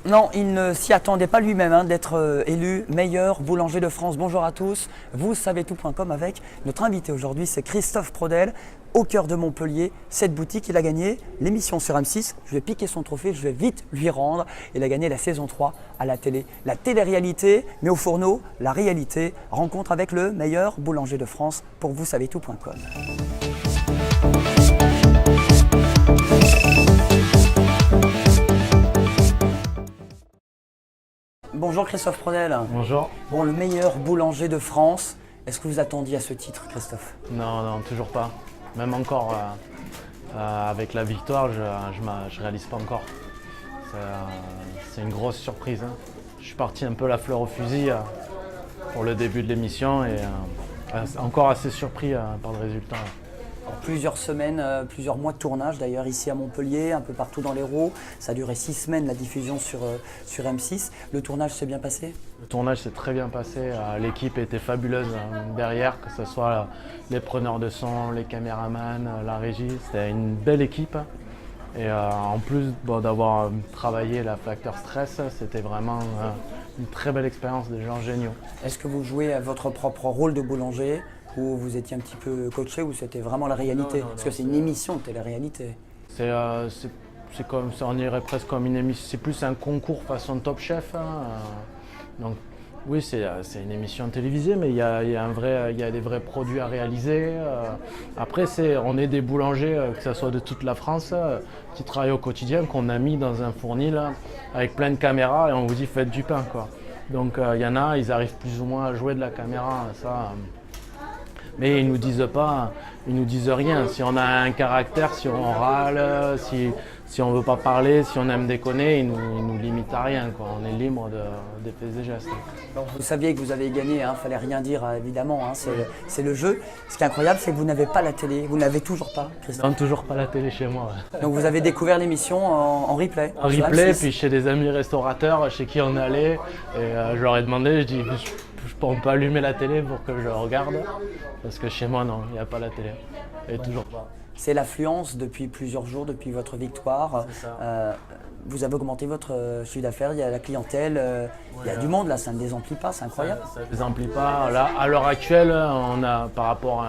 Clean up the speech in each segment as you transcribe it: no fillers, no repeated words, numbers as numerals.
Non, il ne s'y attendait pas lui-même d'être élu meilleur boulanger de France. Bonjour à tous, vous savez tout.com avec notre invité aujourd'hui, c'est Christophe Prodel, au cœur de Montpellier. Cette boutique, il a gagné l'émission sur M6. Je vais piquer son trophée, je vais vite lui rendre. Il a gagné la saison 3 à la télé. La télé-réalité, mais au fourneau, la réalité. Rencontre avec le meilleur boulanger de France pour vous savez tout.com. Bonjour Christophe Prodel. Bonjour. Bon, le meilleur boulanger de France. Est-ce que vous attendiez à ce titre, Christophe? Non, toujours pas. Même encore avec la victoire, je réalise pas encore. C'est une grosse surprise. Je suis parti un peu la fleur au fusil pour le début de l'émission et encore assez surpris par le résultat. Plusieurs semaines, plusieurs mois de tournage d'ailleurs ici à Montpellier, un peu partout dans l'Hérault. Ça a duré 6 semaines la diffusion sur M6. Le tournage s'est bien passé? Le tournage s'est très bien passé. L'équipe était fabuleuse derrière, que ce soit les preneurs de son, les caméramans, la régie. C'était une belle équipe. Et en plus d'avoir travaillé la facteur stress, c'était vraiment une très belle expérience, des gens géniaux. Est-ce que vous jouez à votre propre rôle de boulanger? Ou vous étiez un petit peu coaché ou c'était vraiment la réalité? Parce que c'est une émission de télé-réalité. C'est comme ça, on irait presque comme une émission. C'est plus un concours façon Top Chef. Donc oui, c'est une émission télévisée, mais il y a des vrais produits à réaliser. Après, on est des boulangers, que ce soit de toute la France, qui travaillent au quotidien, qu'on a mis dans un fournil avec plein de caméras et on vous dit faites du pain, quoi. Donc il y en a, ils arrivent plus ou moins à jouer de la caméra, ça. Mais ils nous disent rien. Si on a un caractère, si on râle, si on veut pas parler, si on aime déconner, ils nous limitent à rien, quoi. On est libre de faire des gestes. Donc, vous saviez que vous avez gagné, fallait rien dire évidemment, c'est le jeu. Ce qui est incroyable, c'est que vous n'avez pas la télé, vous n'avez toujours pas, Christophe. Non, toujours pas la télé chez moi. Ouais. Donc vous avez découvert l'émission en replay. En replay, puis chez des amis restaurateurs chez qui on allait, et je leur ai demandé, je dis on peut allumer la télé pour que je regarde, parce que chez moi non, il n'y a pas la télé, et toujours pas. C'est l'affluence depuis plusieurs jours, depuis votre victoire. Vous avez augmenté votre chiffre d'affaires, il y a la clientèle, il y a du monde là, ça ne désemplit pas, c'est incroyable. Ça ne désemplit pas. Là, à l'heure actuelle, on a, par rapport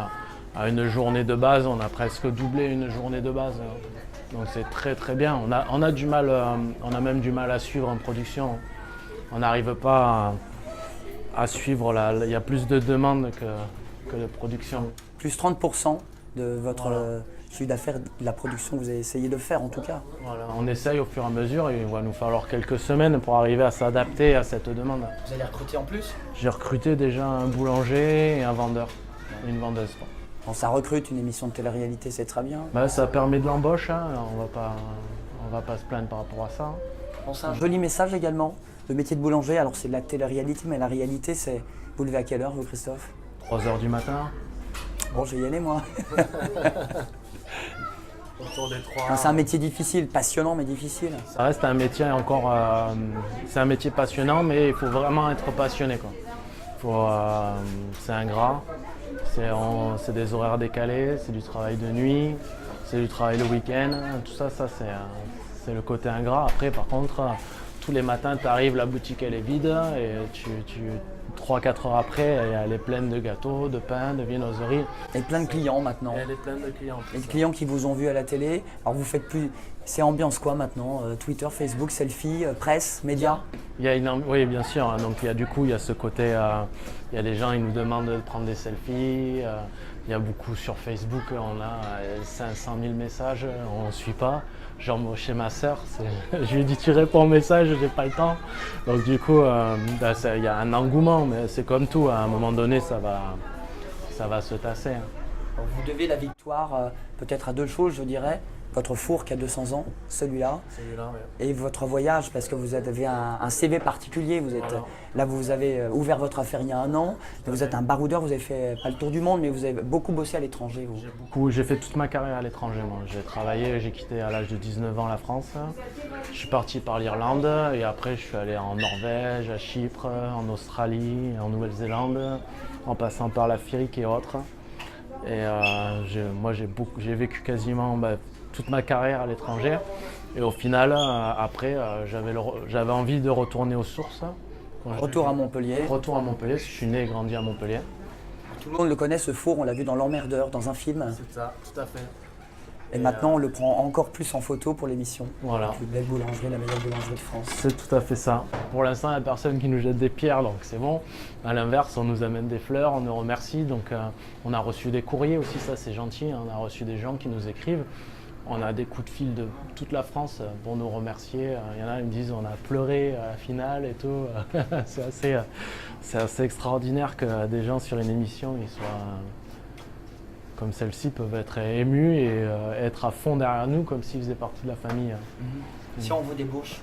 à une journée de base, on a presque doublé une journée de base. Donc c'est très très bien. On a du mal, on a même du mal à suivre en production. On n'arrive pas à suivre, il y a plus de demandes que de production. Plus 30% de votre chiffre d'affaires, de la production que vous avez essayé de faire en tout cas. Voilà, on essaye au fur et à mesure et il va nous falloir quelques semaines pour arriver à s'adapter à cette demande. Vous allez recruter en plus? J'ai recruté déjà un boulanger et un vendeur, une vendeuse. Bon, ça recrute, une émission de télé-réalité, c'est très bien. Ça permet de l'embauche, on va pas se plaindre par rapport à ça. Bon, c'est un joli message également. Le métier de boulanger, alors c'est de la télé-réalité, mais la réalité, c'est... Vous levez à quelle heure, vous, Christophe? 3h du matin. Bon, je vais y aller, moi. Autour des 3. C'est un métier difficile, passionnant, mais difficile. Ça reste un métier encore... c'est un métier passionnant, mais il faut vraiment être passionné, quoi. C'est ingrat, c'est des horaires décalés, c'est du travail de nuit, c'est du travail le week-end. Tout ça, c'est le côté ingrat. Après, par contre... Tous les matins, tu arrives, la boutique elle est vide et 3-4 heures après, elle est pleine de gâteaux, de pain, de viennoiseries. Et plein de clients maintenant. Elle est pleine de clients. Et de clients qui vous ont vu à la télé. Alors vous faites plus... C'est ambiance quoi maintenant? Twitter, Facebook, selfie, presse, médias? Oui, bien sûr. Donc il y a ce côté... il y a des gens, ils nous demandent de prendre des selfies. Il y a beaucoup sur Facebook, on a 500 000 messages, on ne suit pas. Genre chez ma sœur, je lui ai dit tu réponds au message, j'ai pas le temps. Donc du coup, il y a un engouement, mais c'est comme tout, à un moment donné, ça va se tasser. Vous devez la victoire peut-être à deux choses, je dirais. Votre four qui a 200 ans, celui-là, oui. Et votre voyage, parce que vous avez un CV particulier. Là, vous avez ouvert votre affaire il y a 1 an. Vous êtes un baroudeur, vous avez fait pas le tour du monde, mais vous avez beaucoup bossé à l'étranger. J'ai fait toute ma carrière à l'étranger. J'ai travaillé, j'ai quitté à l'âge de 19 ans la France. Je suis parti par l'Irlande et après je suis allé en Norvège, à Chypre, en Australie, en Nouvelle-Zélande, en passant par l'Afrique et autres. Et moi j'ai vécu quasiment toute ma carrière à l'étranger. Et au final, après, j'avais envie de retourner aux sources. Retour à Montpellier. Retour à Montpellier, parce que je suis né et grandi à Montpellier. Tout le monde le connaît, ce four, on l'a vu dans L'Emmerdeur, dans un film. C'est ça, tout à fait. Et maintenant, on le prend encore plus en photo pour l'émission. Voilà. La plus belle boulangerie, la meilleure boulangerie de France. C'est tout à fait ça. Pour l'instant, il n'y a personne qui nous jette des pierres, donc c'est bon. À l'inverse, on nous amène des fleurs, on nous remercie. Donc, on a reçu des courriers aussi, ça c'est gentil. On a reçu des gens qui nous écrivent. On a des coups de fil de toute la France pour nous remercier. Il y en a qui me disent on a pleuré à la finale et tout. C'est assez extraordinaire que des gens sur une émission ils soient comme celle-ci peuvent être émus et être à fond derrière nous comme s'ils faisaient partie de la famille. Si on vous débauche,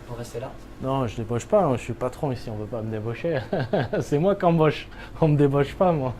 vous restez là? Non, je débauche pas, je suis patron ici, on ne veut pas me débaucher. C'est moi qui embauche, on me débauche pas moi.